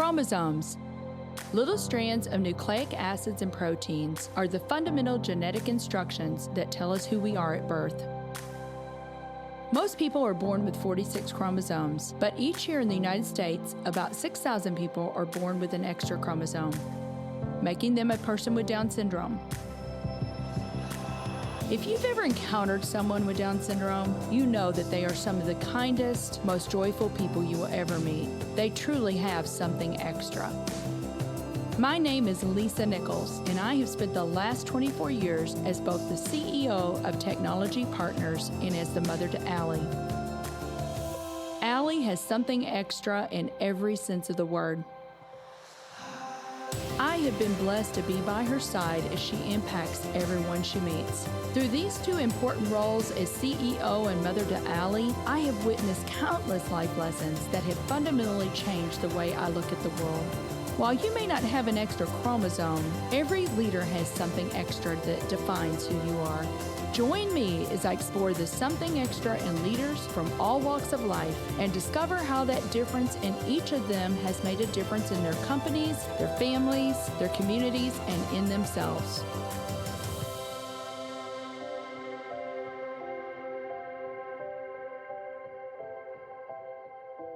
Chromosomes. Little strands of nucleic acids and proteins are the fundamental genetic instructions that tell us who we are at birth. Most people are born with 46 chromosomes, but each year in the United States, about 6,000 people are born with an extra chromosome, making them a person with Down syndrome. If you've ever encountered someone with Down syndrome, you know that they are some of the kindest, most joyful people you will ever meet. They truly have something extra. My name is Lisa Nichols, and I have spent the last 24 years as both the CEO of Technology Partners and as the mother to Allie. Allie has something extra in every sense of the word. I have been blessed to be by her side as she impacts everyone she meets. Through these two important roles as CEO and mother to Allie, I have witnessed countless life lessons that have fundamentally changed the way I look at the world. While you may not have an extra chromosome, every leader has something extra that defines who you are. Join me as I explore the something extra in leaders from all walks of life and discover how that difference in each of them has made a difference in their companies, their families, their communities, and in themselves.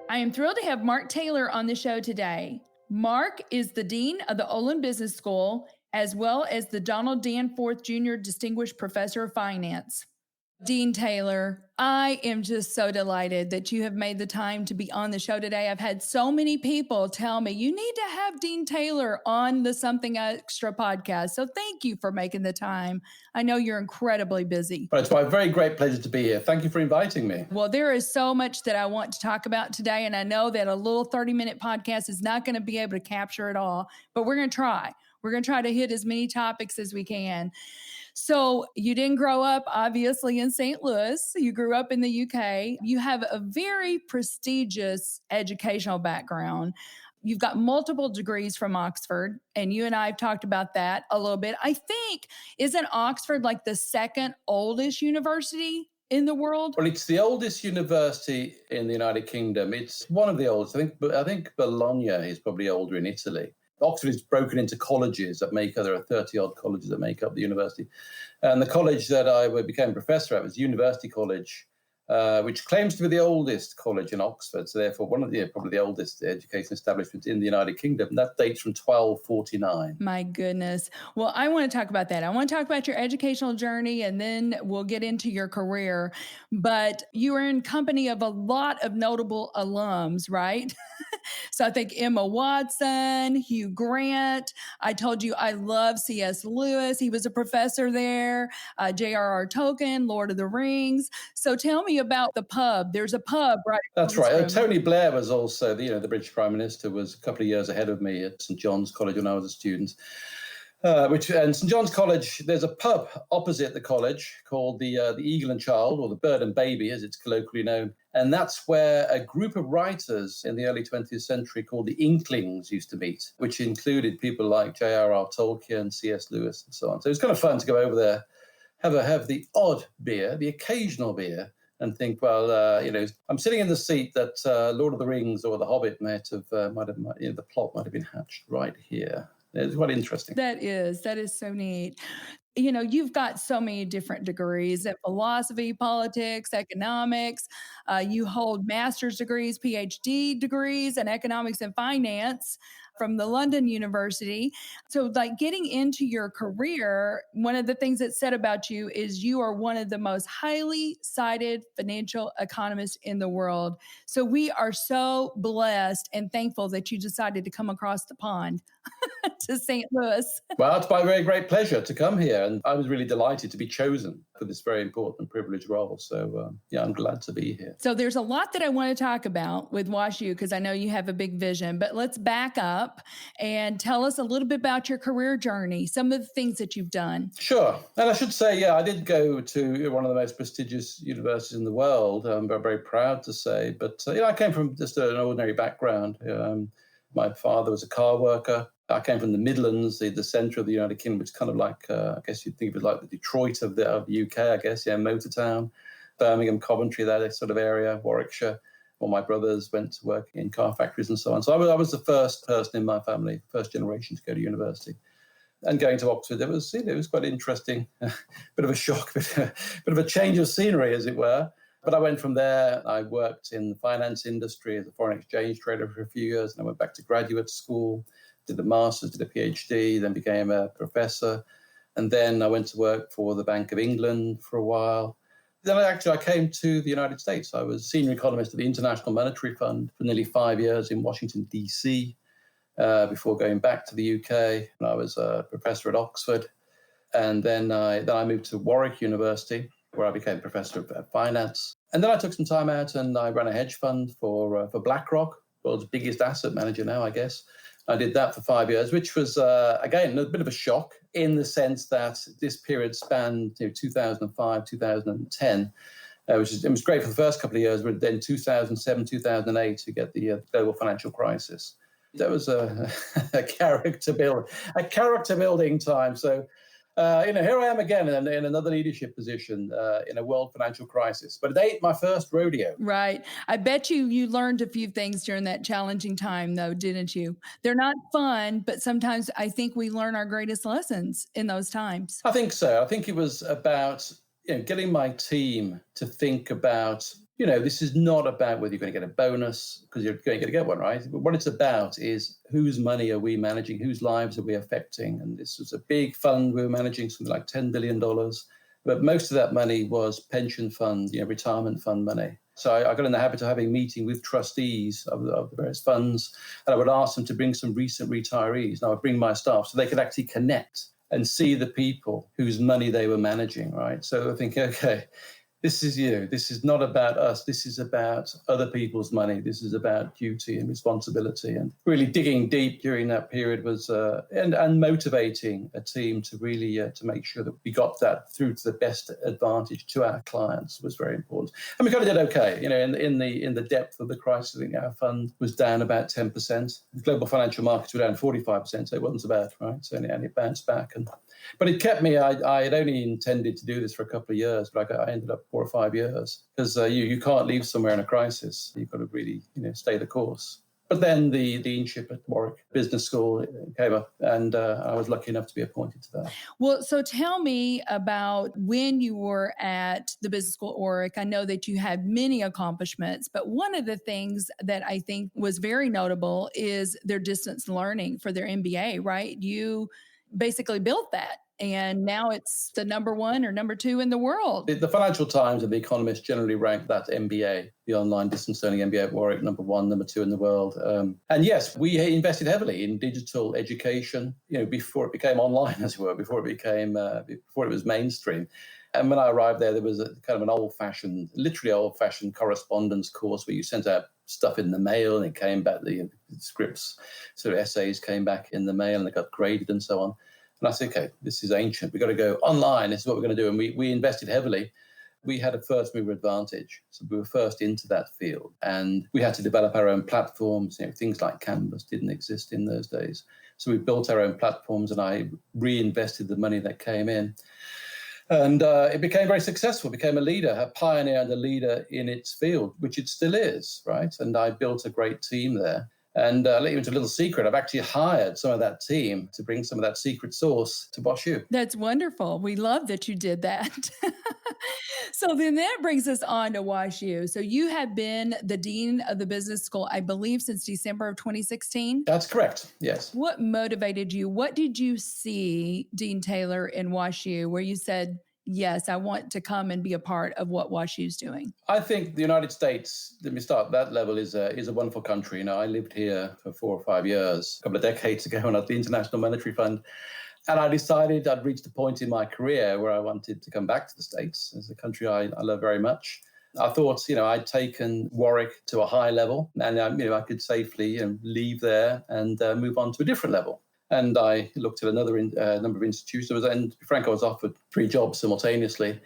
I am thrilled to have Mark Taylor on the show today. Mark is the Dean of the Olin Business School, as well as the Donald Danforth Jr. Distinguished Professor of Finance. Dean Taylor, I am just so delighted that you have made the time to be on the show today. I've had so many people tell me, you need to have Dean Taylor on the Something Extra podcast. So thank you for making the time. I know you're incredibly busy. Well, it's my very great pleasure to be here. Thank you for inviting me. Well, there is so much that I want to talk about today, and I know that a little 30-minute podcast is not going to be able to capture it all, but we're going to try. We're going to try to hit as many topics as we can. So you didn't grow up, obviously, in St. Louis. You grew up in the UK. You have a very prestigious educational background. You've got multiple degrees from Oxford, and you and I have talked about that a little bit. I think, isn't Oxford like the second oldest university in the world? Well, it's the oldest university in the United Kingdom. It's one of the oldest. I think Bologna is probably older in Italy. Oxford is broken into colleges that make up, there are 30-odd colleges that make up the university. And the college that I became professor at was University College, which claims to be the oldest college in Oxford. So therefore, one of the probably the oldest education establishments in the United Kingdom. And that dates from 1249. My goodness. Well, I want to talk about that. I want to talk about your educational journey, and then we'll get into your career. But you are in company of a lot of notable alums, right? So I think Emma Watson, Hugh Grant. I told you I love C.S. Lewis. He was a professor there. J.R.R. Tolkien, Lord of the Rings. So tell me about the pub. There's a pub, right? That's right. Tony Blair was also, the British Prime Minister, was a couple of years ahead of me at St. John's College when I was a student. And St. John's College, there's a pub opposite the college called the Eagle and Child, or the Bird and Baby, as it's colloquially known. And that's where a group of writers in the early 20th century called the Inklings used to meet, which included people like J.R.R. Tolkien, C.S. Lewis, and so on. So it was kind of fun to go over there, have the odd beer, the occasional beer, and think, well, I'm sitting in the seat that Lord of the Rings or The Hobbit the plot might have been hatched right here. It's quite interesting. That is so neat. You've got so many different degrees in philosophy, politics, economics. You hold master's degrees, PhD degrees in economics and finance from the London University. So getting into your career, one of the things that's said about you is you are one of the most highly cited financial economists in the world. So we are so blessed and thankful that you decided to come across the pond to St. Louis. Well, it's my very great pleasure to come here. And I was really delighted to be chosen for this very important and privileged role. So, I'm glad to be here. So there's a lot that I want to talk about with WashU because I know you have a big vision. But let's back up and tell us a little bit about your career journey, some of the things that you've done. Sure. And I should say, I did go to one of the most prestigious universities in the world. I'm very, very proud to say. But, I came from just an ordinary background. My father was a car worker. I came from the Midlands, the centre of the United Kingdom, which is kind of like, I guess you'd think of it like the Detroit of the UK, I guess, Motor Town, Birmingham, Coventry, that sort of area, Warwickshire. All my brothers went to work in car factories and so on. So I was the first person in my family, first generation to go to university. And going to Oxford, it was quite interesting, bit of a shock, bit of a change of scenery, as it were. But I went from there. I worked in the finance industry as a foreign exchange trader for a few years, and I went back to graduate school, did a master's, did a PhD, then became a professor. And then I went to work for the Bank of England for a while. Then I came to the United States. I was senior economist at the International Monetary Fund for nearly 5 years in Washington, D.C., before going back to the UK. And I was a professor at Oxford. And then I moved to Warwick University, where I became professor of finance. And then I took some time out and I ran a hedge fund for BlackRock, world's biggest asset manager now, I guess. I did that for 5 years, which was, again, a bit of a shock in the sense that this period spanned 2005, 2010, it was great for the first couple of years, but then 2007, 2008, to get the global financial crisis. That was a character building time. So, here I am again in another leadership position in a world financial crisis. But it ain't my first rodeo. Right. I bet you learned a few things during that challenging time, though, didn't you? They're not fun, but sometimes I think we learn our greatest lessons in those times. I think so. I think it was about getting my team to think about, this is not about whether you're going to get a bonus, because you're going to get one, right? But what it's about is whose money are we managing, whose lives are we affecting? And this was a big fund. We were managing something like $10 billion. But most of that money was pension fund, retirement fund money. So I got in the habit of having meeting with trustees of the various funds, and I would ask them to bring some recent retirees. And I would bring my staff so they could actually connect and see the people whose money they were managing, right? So I think, okay, this is not about us. This is about other people's money. This is about duty and responsibility. And really digging deep during that period was, and motivating a team to really, to make sure that we got that through to the best advantage to our clients was very important. And we kind of did okay. In the depth of the crisis, I think our fund was down about 10%. The global financial markets were down 45%, so it wasn't so bad, right? So, and it bounced back. But it kept me, I had only intended to do this for a couple of years, but I ended up 4 or 5 years, because you can't leave somewhere in a crisis. You've got to really, stay the course. But then the deanship at Warwick Business School came up, and I was lucky enough to be appointed to that. Well, so tell me about when you were at the Business School at Warwick. I know that you had many accomplishments, but one of the things that I think was very notable is their distance learning for their MBA, right? You basically built that. And now it's the number 1 or number 2 in the world. The Financial Times and The Economist generally rank that MBA, the online distance learning MBA at Warwick, number 1, number 2 in the world. And yes, we invested heavily in digital education, before it became online, as it were, before it was mainstream. And when I arrived there was a kind of an literally old-fashioned correspondence course where you sent out stuff in the mail and it came back, the scripts, sort of essays came back in the mail and they got graded and so on. And I said, okay, this is ancient. We've got to go online. This is what we're going to do. And we invested heavily. We had a first mover advantage. So we were first into that field. And we had to develop our own platforms. Things like Canvas didn't exist in those days. So we built our own platforms and I reinvested the money that came in. And it became very successful, became a leader, a pioneer and a leader in its field, which it still is, right? And I built a great team there. And I'll let you into a little secret. I've actually hired some of that team to bring some of that secret sauce to WashU. That's wonderful. We love that you did that. So then that brings us on to WashU. So you have been the dean of the business school, I believe, since December of 2016? That's correct, yes. What motivated you? What did you see, Dean Taylor, in WashU, where you said, yes, I want to come and be a part of what WashU's doing? I think the United States, let me start at that level, is a wonderful country. I lived here for 4 or 5 years, a couple of decades ago, when I was at the International Monetary Fund. And I decided I'd reached a point in my career where I wanted to come back to the States as a country I love very much. I thought, I'd taken Warwick to a high level and, I could safely leave there and move on to a different level. And I looked at another number of institutions, and to be frank, I was offered 3 jobs simultaneously.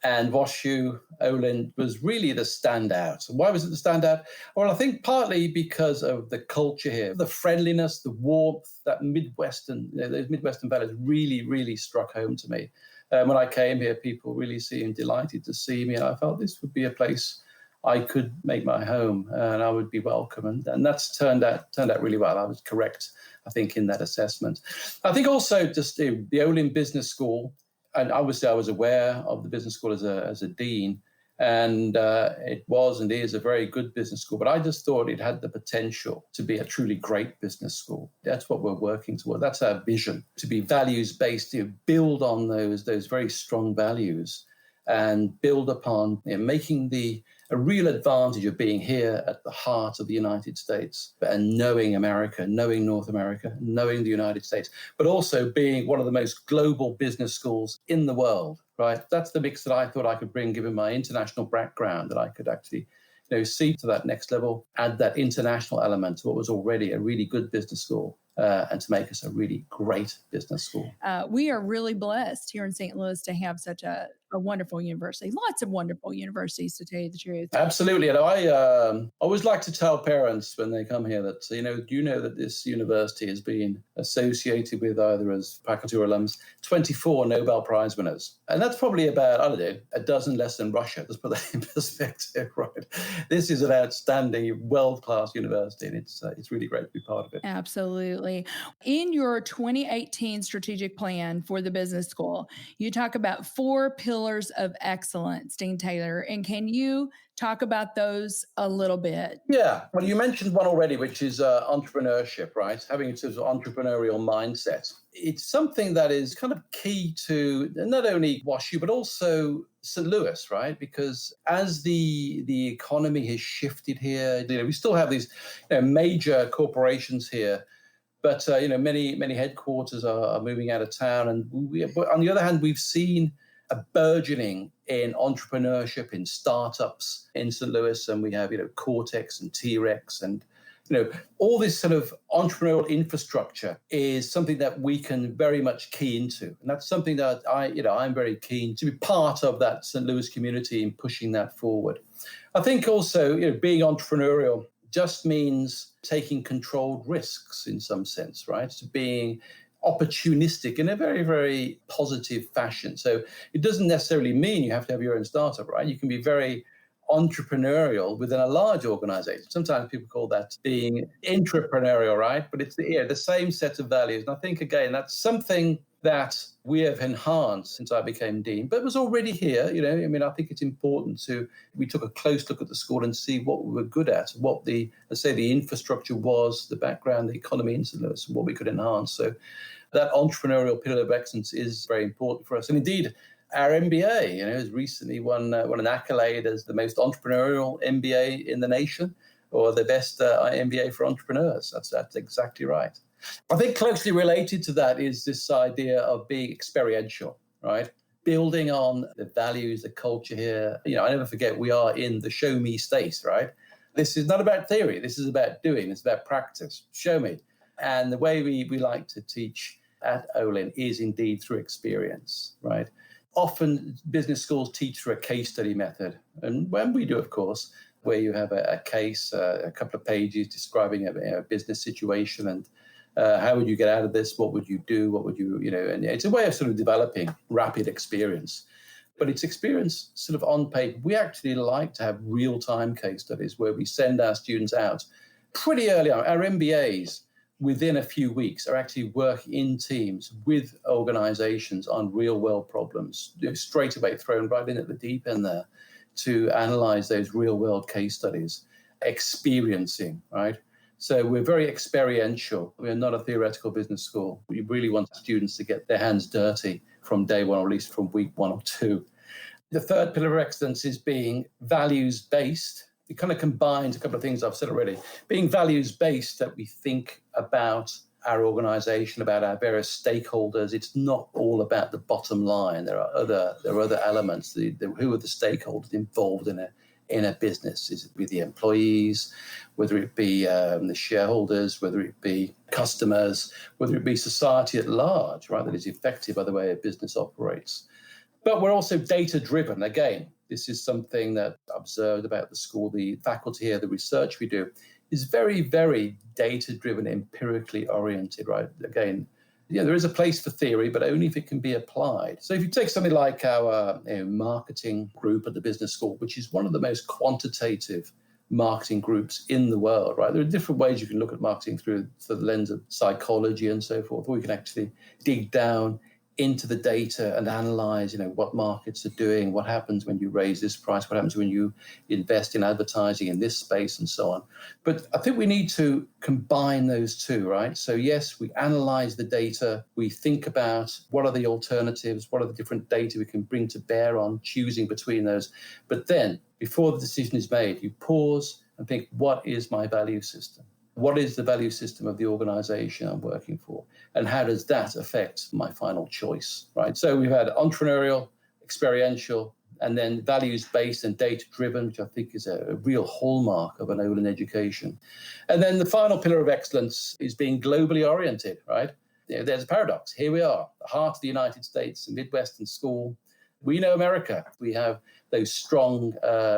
And WashU, Olin, was really the standout. Why was it the standout? Well, I think partly because of the culture here, the friendliness, the warmth, that those Midwestern values really, really struck home to me. When I came here, people really seemed delighted to see me, and I felt this would be a place I could make my home and I would be welcome. And that's turned out really well. I was correct, I think, in that assessment. I think also just the Olin Business School, and obviously I was aware of the business school as a dean, and it was and is a very good business school, but I just thought it had the potential to be a truly great business school. That's what we're working toward. That's our vision, to be values-based, build on those very strong values and build upon making a real advantage of being here at the heart of the United States and knowing America, knowing North America, knowing the United States, but also being one of the most global business schools in the world, right? That's the mix that I thought I could bring, given my international background, that I could actually see to that next level, add that international element to what was already a really good business school. And to make us a really great business school. We are really blessed here in St. Louis to have such a wonderful university. Lots of wonderful universities, to tell you the truth. Absolutely. And I always like to tell parents when they come here that, do you know that this university has been associated with, either as faculty or alums, 24 Nobel Prize winners. And that's probably about, I don't know, a dozen less than Russia. Let's put that in perspective, right? This is an outstanding, world-class university, and it's really great to be part of it. Absolutely. In your 2018 strategic plan for the business school, you talk about 4 pillars of excellence, Dean Taylor. And can you talk about those a little bit? Yeah. Well, you mentioned one already, which is entrepreneurship, right? Having a sort of entrepreneurial mindset. It's something that is kind of key to not only WashU, but also St. Louis, right? Because as the economy has shifted here, we still have these major corporations here. But many headquarters are moving out of town, and but on the other hand, we've seen a burgeoning in entrepreneurship, in startups in St. Louis, and we have Cortex and T-Rex, and all this sort of entrepreneurial infrastructure is something that we can very much key into, and that's something that I'm very keen to be part of that St. Louis community in pushing that forward. I think also being entrepreneurial just means taking controlled risks in some sense, right? So being opportunistic in a very, very positive fashion. So it doesn't necessarily mean you have to have your own startup, right? You can be very entrepreneurial within a large organization. Sometimes people call that being intrapreneurial, right? But it's the same set of values. And I think, again, that's something that we have enhanced since I became dean, but it was already here. I think it's important we took a close look at the school and see what we were good at, what the infrastructure was, the background, the economy in St. Louis, and what we could enhance. So that entrepreneurial pillar of excellence is very important for us. And indeed, our MBA, has recently won an accolade as the most entrepreneurial MBA in the nation, or the best MBA for entrepreneurs. That's exactly right. I think closely related to that is this idea of being experiential, right? Building on the values, the culture here. I never forget, we are in the show me state, right? This is not about theory. This is about doing. It's about practice. Show me. And the way we like to teach at Olin is indeed through experience, right? Often business schools teach through a case study method. And when we do, of course, where you have a case, a couple of pages describing a business situation and how would you get out of this? What would you do? What would you, and it's a way of sort of developing rapid experience. But it's experience sort of on paper. We actually like to have real-time case studies where we send our students out pretty early on. Our MBAs, within a few weeks, are actually working in teams with organizations on real-world problems, straight away thrown right in at the deep end there to analyze those real-world case studies, experiencing, right? So we're very experiential. We're not a theoretical business school. We really want students to get their hands dirty from day one, or at least from week 1 or 2. The third pillar of excellence is being values-based. It kind of combines a couple of things I've said already. Being values-based, that we think about our organization, about our various stakeholders. It's not all about the bottom line. There are other elements. Who are the stakeholders involved in a business? Is it with the employees, whether it be the shareholders, whether it be customers, whether it be society at large, right, that is affected by the way a business operates. But we're also data-driven. Again, this is something that I've observed about the school, the faculty here, the research we do is very, very data-driven, empirically oriented, right? Again, Yeah, there is a place for theory, but only if it can be applied. So if you take something like our marketing group at the business school, which is one of the most quantitative marketing groups in the world, right? There are different ways you can look at marketing through the lens of psychology and so forth, or you can actually dig down into the data and analyze, what markets are doing, what happens when you raise this price, what happens when you invest in advertising in this space and so on. But I think we need to combine those two, right? So yes, we analyze the data, we think about what are the alternatives, what are the different data we can bring to bear on choosing between those. But then before the decision is made, you pause and think, what is my value system? What is the value system of the organization I'm working for? And how does that affect my final choice, right? So we've had entrepreneurial, experiential, and then values-based and data-driven, which I think is a real hallmark of an Olin education. And then the final pillar of excellence is being globally oriented, right? There's a paradox. Here we are, the heart of the United States, a Midwestern school. We know America. We have those strong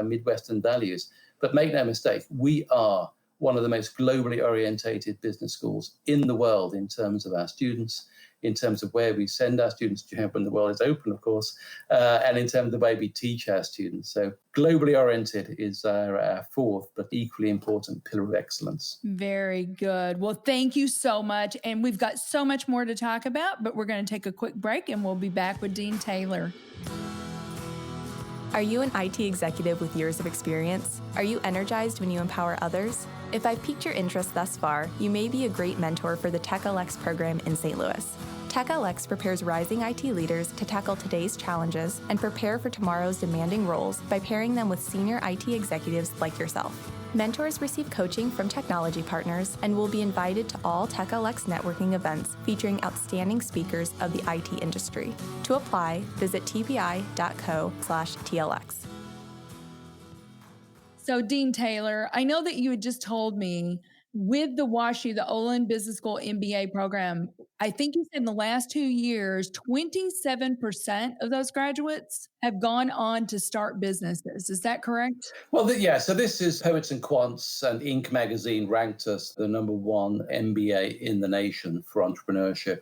Midwestern values. But make no mistake, we are one of the most globally orientated business schools in the world in terms of our students, in terms of where we send our students to when the world is open, of course, and in terms of the way we teach our students. So globally oriented is our fourth, but equally important pillar of excellence. Very good. Well, thank you so much. And we've got so much more to talk about, but we're going to take a quick break and we'll be back with Dean Taylor. Are you an IT executive with years of experience? Are you energized when you empower others? If I've piqued your interest thus far, you may be a great mentor for the TechLX program in St. Louis. TechLX prepares rising IT leaders to tackle today's challenges and prepare for tomorrow's demanding roles by pairing them with senior IT executives like yourself. Mentors receive coaching from technology partners and will be invited to all TechLX networking events featuring outstanding speakers of the IT industry. To apply, visit tpi.co/TLX. So, Dean Taylor, I know that you had just told me with the WashU, the Olin Business School MBA program, I think you said in the last 2 years, 27% of those graduates have gone on to start businesses. Is that correct? Well, so this is Poets and Quants, and Inc. magazine ranked us the number one MBA in the nation for entrepreneurship.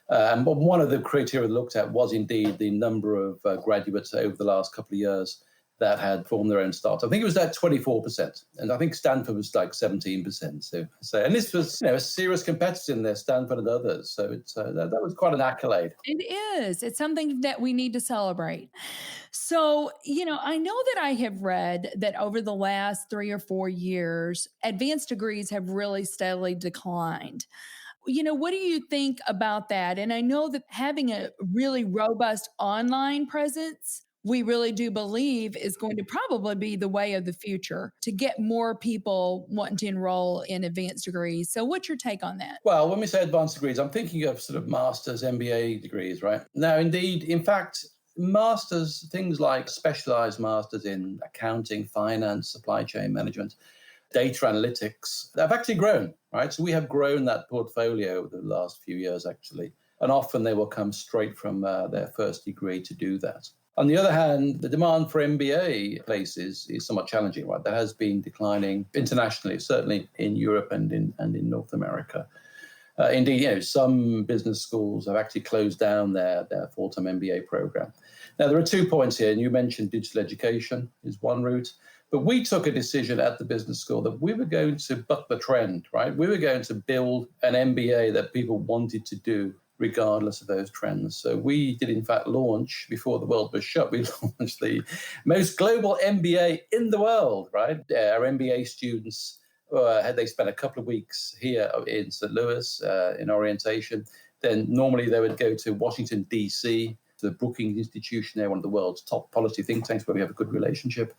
And one of the criteria looked at was indeed the number of graduates over the last couple of years that had formed their own startup. I think it was at 24%, and I think Stanford was like 17%. So and this was a serious competitor in there, Stanford and others. So that was quite an accolade. It is. It's something that we need to celebrate. So, I know that I have read that over the last 3 or 4 years, advanced degrees have really steadily declined. What do you think about that? And I know that having a really robust online presence, we really do believe is going to probably be the way of the future to get more people wanting to enroll in advanced degrees. So what's your take on that? Well, when we say advanced degrees, I'm thinking of sort of master's, MBA degrees, right? Now, indeed, in fact, masters, things like specialized masters in accounting, finance, supply chain management, data analytics, have actually grown, right? So we have grown that portfolio over the last few years, actually. And often they will come straight from their first degree to do that. On the other hand, the demand for MBA places is somewhat challenging, right? That has been declining internationally, certainly in Europe and in North America. Indeed, some business schools have actually closed down their full-time MBA program. Now, there are 2 points here, and you mentioned digital education is one route. But we took a decision at the business school that we were going to buck the trend, right? We were going to build an MBA that people wanted to do regardless of those trends. So we did, in fact, launch, before the world was shut, we launched the most global MBA in the world, right? Our MBA students, they spent a couple of weeks here in St. Louis in orientation. Then normally they would go to Washington, D.C., to the Brookings Institution. They're one of the world's top policy think tanks where we have a good relationship,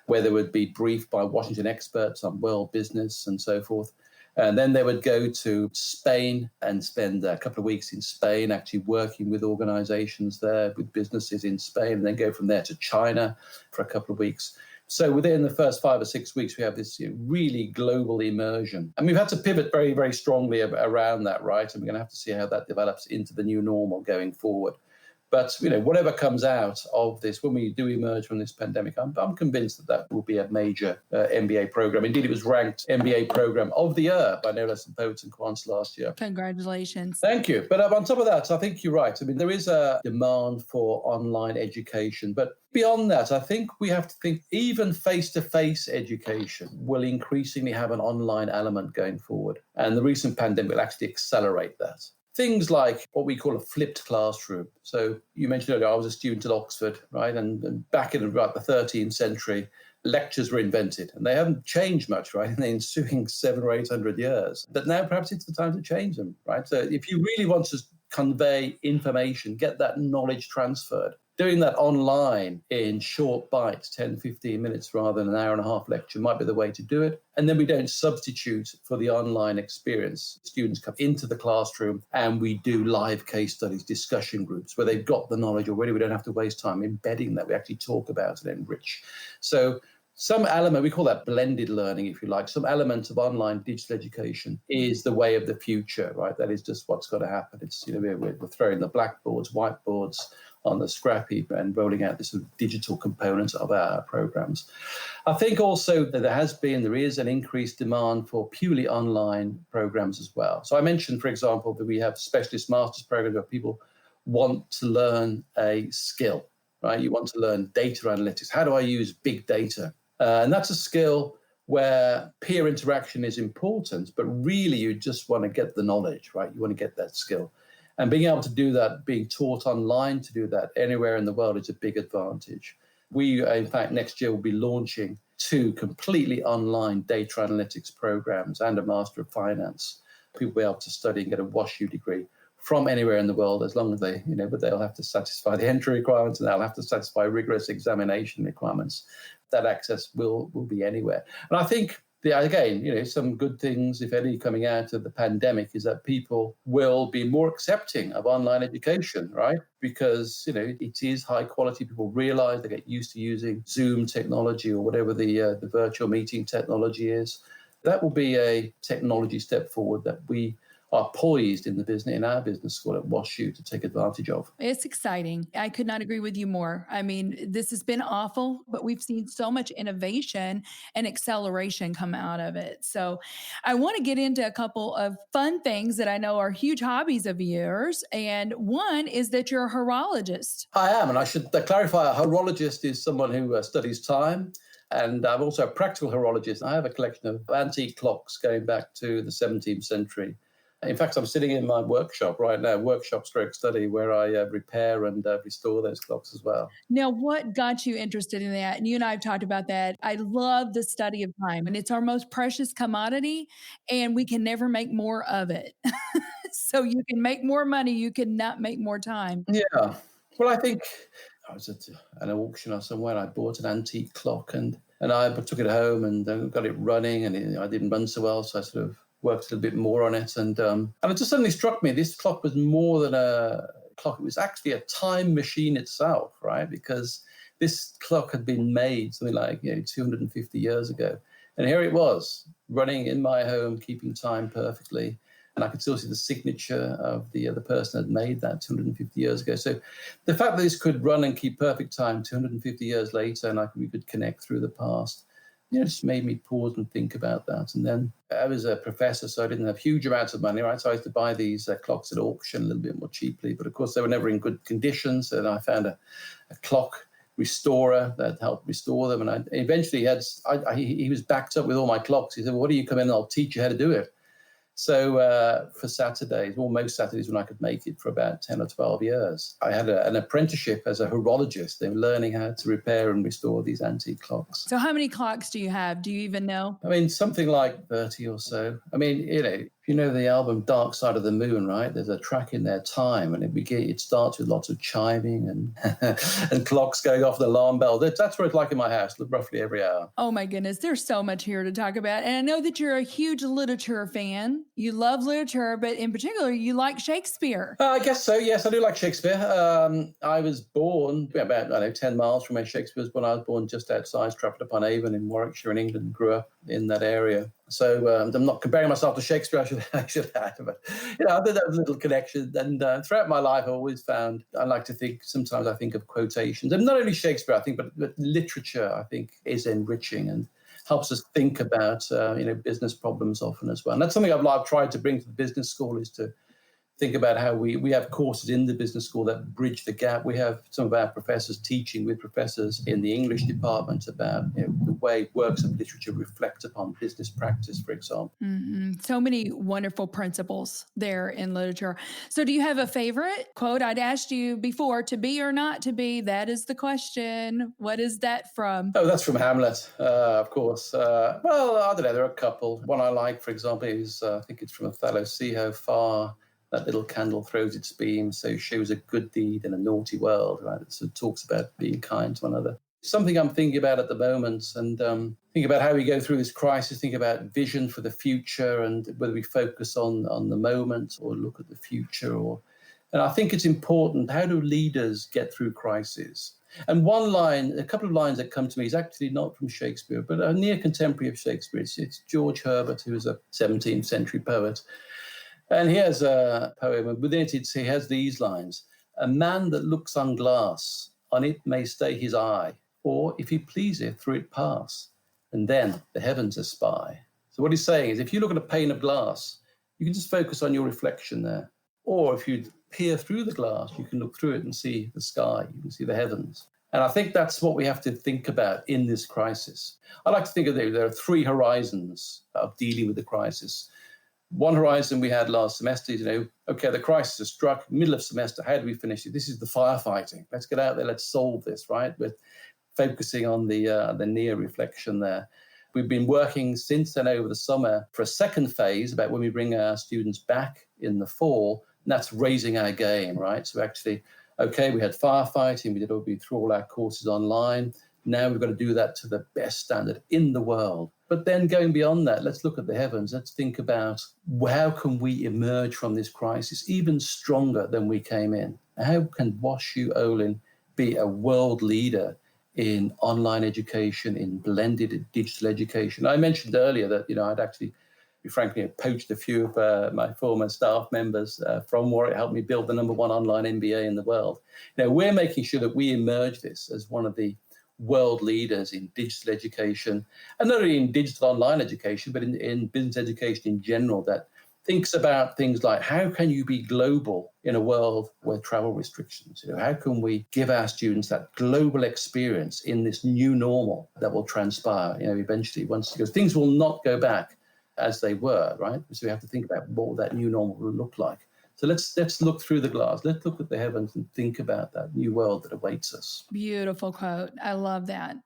where they would be briefed by Washington experts on world business and so forth. And then they would go to Spain and spend a couple of weeks in Spain, actually working with organizations there, with businesses in Spain, and then go from there to China for a couple of weeks. So within the first 5 or 6 weeks, we have this really global immersion. And we've had to pivot very, very strongly around that, right? And we're going to have to see how that develops into the new normal going forward. But, whatever comes out of this, when we do emerge from this pandemic, I'm convinced that will be a major MBA program. Indeed, it was ranked MBA program of the year by no less than Poets and Quants last year. Congratulations. Thank you. But on top of that, I think you're right. I mean, there is a demand for online education. But beyond that, I think we have to think even face-to-face education will increasingly have an online element going forward. And the recent pandemic will actually accelerate that. Things like what we call a flipped classroom. So you mentioned earlier, I was a student at Oxford, right? And back in about the 13th century, lectures were invented, and they haven't changed much, right, in the ensuing 700 or 800 years. But now perhaps it's the time to change them, right? So if you really want to convey information, get that knowledge transferred, doing that online in short bites, 10, 15 minutes rather than an hour and a half lecture might be the way to do it. And then we don't substitute for the online experience. Students come into the classroom and we do live case studies, discussion groups where they've got the knowledge already. We don't have to waste time embedding that. We actually talk about it and enrich. So some element, we call that blended learning, if you like, some element of online digital education is the way of the future, right? That is just what's got to happen. It's, we're throwing the blackboards, whiteboards on the scrap heap and rolling out this sort of digital component of our programs. I think also that there is an increased demand for purely online programs as well. So I mentioned, for example, that we have specialist master's programs where people want to learn a skill, right? You want to learn data analytics. How do I use big data? And that's a skill where peer interaction is important, but really you just want to get the knowledge, right? You want to get that skill. And being able to do that, being taught online to do that anywhere in the world is a big advantage. We, in fact, next year will be launching 2 completely online data analytics programs and a Master of Finance. People will be able to study and get a WashU degree from anywhere in the world, as long as they, but they'll have to satisfy the entry requirements and they'll have to satisfy rigorous examination requirements. That access will be anywhere. And I think, again, some good things, if any, coming out of the pandemic is that people will be more accepting of online education, right? Because, it is high quality. People realize they get used to using Zoom technology or whatever the virtual meeting technology is. That will be a technology step forward that we are poised in our business school at WashU to take advantage of. It's exciting. I could not agree with you more. I mean, this has been awful, but we've seen so much innovation and acceleration come out of it. So I want to get into a couple of fun things that I know are huge hobbies of yours. And one is that you're a horologist. I am, and I should clarify, a horologist is someone who studies time. And I'm also a practical horologist. I have a collection of antique clocks going back to the 17th century. In fact, I'm sitting in my workshop right now, workshop stroke study, where I repair and restore those clocks as well. Now, what got you interested in that? And you and I have talked about that. I love the study of time, and it's our most precious commodity, and we can never make more of it. So you can make more money, you cannot make more time. Yeah. Well, I think I was at an auction or somewhere. I bought an antique clock and I took it home and got it running, and I didn't run so well, so I sort of worked a little bit more on it. And it just suddenly struck me, this clock was more than a clock. It was actually a time machine itself, right? Because this clock had been made something like 250 years ago. And here it was, running in my home, keeping time perfectly. And I could still see the signature of the person that made that 250 years ago. So the fact that this could run and keep perfect time 250 years later, and we could connect through the past, just made me pause and think about that. And then I was a professor, so I didn't have huge amounts of money, right? So I used to buy these clocks at auction a little bit more cheaply. But of course, they were never in good condition. And I found a clock restorer that helped restore them. And eventually he was backed up with all my clocks. He said, well, why don't you come in and I'll teach you how to do it? So for Saturdays, or most Saturdays when I could make it, for about 10 or 12 years, I had an apprenticeship as a horologist. They were learning how to repair and restore these antique clocks. So how many clocks do you have? Do you even know? I mean, something like 30 or so. I mean, you know the album Dark Side of the Moon, right? There's a track in there, Time, and it starts with lots of chiming and and clocks going off, the alarm bell. That's what it's like in my house, roughly every hour. Oh my goodness, there's so much here to talk about. And I know that you're a huge literature fan. You love literature, but in particular, you like Shakespeare. I guess so, yes, I do like Shakespeare. I was born about 10 miles from where Shakespeare was born. I was born just outside Stratford-upon-Avon in Warwickshire in England, grew up in that area. So I'm not comparing myself to Shakespeare, I should add, but I did that little connection. And throughout my life, I always found, I like to think, sometimes I think of quotations. And not only Shakespeare, I think, but literature, I think, is enriching and helps us think about, business problems often as well. And that's something I've tried to bring to the business school, is to think about how we have courses in the business school that bridge the gap. We have some of our professors teaching with professors in the English department about the way works of literature reflect upon business practice, for example. Mm-hmm. So many wonderful principles there in literature. So do you have a favorite quote? I'd asked you before, to be or not to be, that is the question. What is that from? Oh, that's from Hamlet, of course. Well, I don't know, there are a couple. One I like, for example, is, I think it's from Othello, see how far that little candle throws its beam, so shows a good deed in a naughty world, right? So it talks about being kind to one another. Something I'm thinking about at the moment, and think about how we go through this crisis, think about vision for the future and whether we focus on the moment or look at the future. And I think it's important, how do leaders get through crises? And a couple of lines that come to me is actually not from Shakespeare, but a near contemporary of Shakespeare. It's George Herbert, who was a 17th century poet. And he has a poem, and within it he has these lines: "A man that looks on glass, on it may stay his eye, or if he pleaseth, through it pass, and then the heavens espy." So what he's saying is, if you look at a pane of glass, you can just focus on your reflection there. Or if you peer through the glass, you can look through it and see the sky, you can see the heavens. And I think that's what we have to think about in this crisis. I like to think of there are three horizons of dealing with the crisis. One horizon we had last semester is, okay, the crisis has struck, middle of semester, how do we finish it? This is the firefighting. Let's get out there, let's solve this, right? With focusing on the near reflection there. We've been working since then over the summer for a second phase about when we bring our students back in the fall, and that's raising our game, right? So actually, okay, we had firefighting, we threw all our courses online. Now we've got to do that to the best standard in the world. But then going beyond that, let's look at the heavens. Let's think about how can we emerge from this crisis even stronger than we came in? How can WashU Olin be a world leader in online education, in blended digital education? I mentioned earlier that, I'd actually, frankly, poached a few of my former staff members from Warwick, helped me build the #1 online MBA in the world. We're making sure that we emerge this as one of the world leaders in digital education, and not only in digital online education, but in business education in general, that thinks about things like, how can you be global in a world with travel restrictions? How can we give our students that global experience in this new normal that will transpire, eventually, because things will not go back as they were, right? So we have to think about what that new normal will look like. So let's look through the glass. Let's look at the heavens and think about that new world that awaits us. Beautiful quote. I love that.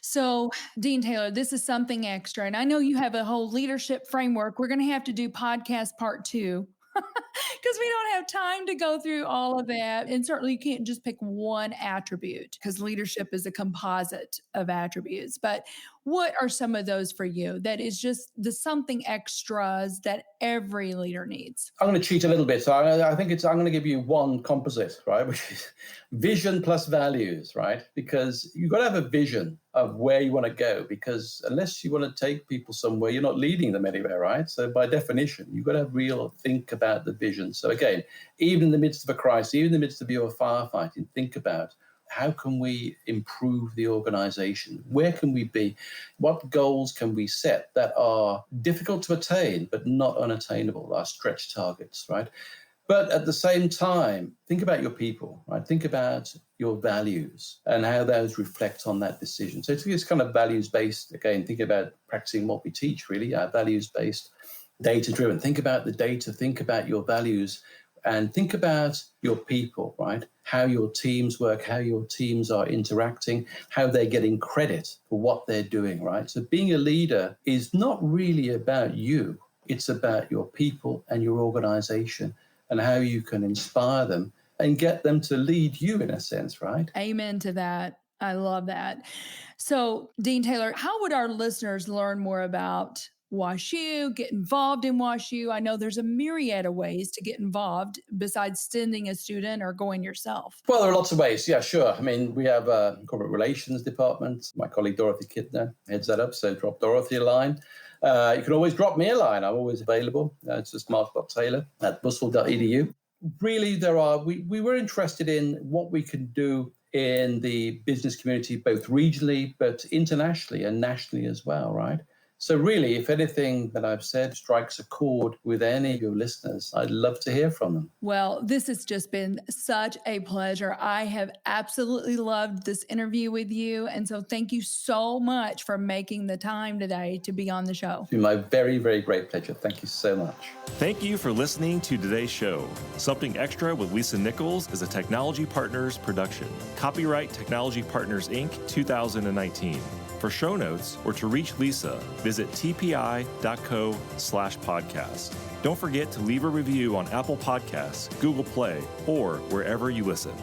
So, Dean Taylor, this is something extra. And I know you have a whole leadership framework. We're going to have to do podcast part 2 because we don't have time to go through all of that. And certainly you can't just pick one attribute, because leadership is a composite of attributes. But what are some of those for you that is just the something extras that every leader needs? I'm going to cheat a little bit. So I think I'm going to give you one composite, right? Which is vision plus values, right? Because you've got to have a vision of where you want to go, because unless you want to take people somewhere, you're not leading them anywhere, right? So by definition, you've got to have real think about the vision. So again, even in the midst of a crisis, even in the midst of your firefighting, think about, how can we improve the organization? Where can we be? What goals can we set that are difficult to attain, but not unattainable, our stretch targets, right? But at the same time, think about your people, right? Think about your values and how those reflect on that decision. So it's kind of values-based, again, think about practicing what we teach, really, values-based, data-driven. Think about the data, think about your values, and think about your people, right? How your teams work, how your teams are interacting, how they're getting credit for what they're doing, right? So being a leader is not really about you. It's about your people and your organization and how you can inspire them and get them to lead you in a sense, right? Amen to that. I love that. So, Dean Taylor, how would our listeners learn more about WashU, get involved in WashU? I know there's a myriad of ways to get involved besides sending a student or going yourself. Well, there are lots of ways. Yeah, sure. I mean, we have a corporate relations department. My colleague Dorothy Kittner heads that up, so drop Dorothy a line. You can always drop me a line. I'm always available. It's just mark.taylor@buswell.edu. Really, we were interested in what we can do in the business community, both regionally, but internationally and nationally as well, right? So really, if anything that I've said strikes a chord with any of your listeners, I'd love to hear from them. Well, this has just been such a pleasure. I have absolutely loved this interview with you. And so thank you so much for making the time today to be on the show. It's been my very, very great pleasure. Thank you so much. Thank you for listening to today's show. Something Extra with Lisa Nichols is a Technology Partners production. Copyright Technology Partners, Inc., 2019. For show notes or to reach Lisa, visit tpi.co/podcast. Don't forget to leave a review on Apple Podcasts, Google Play, or wherever you listen.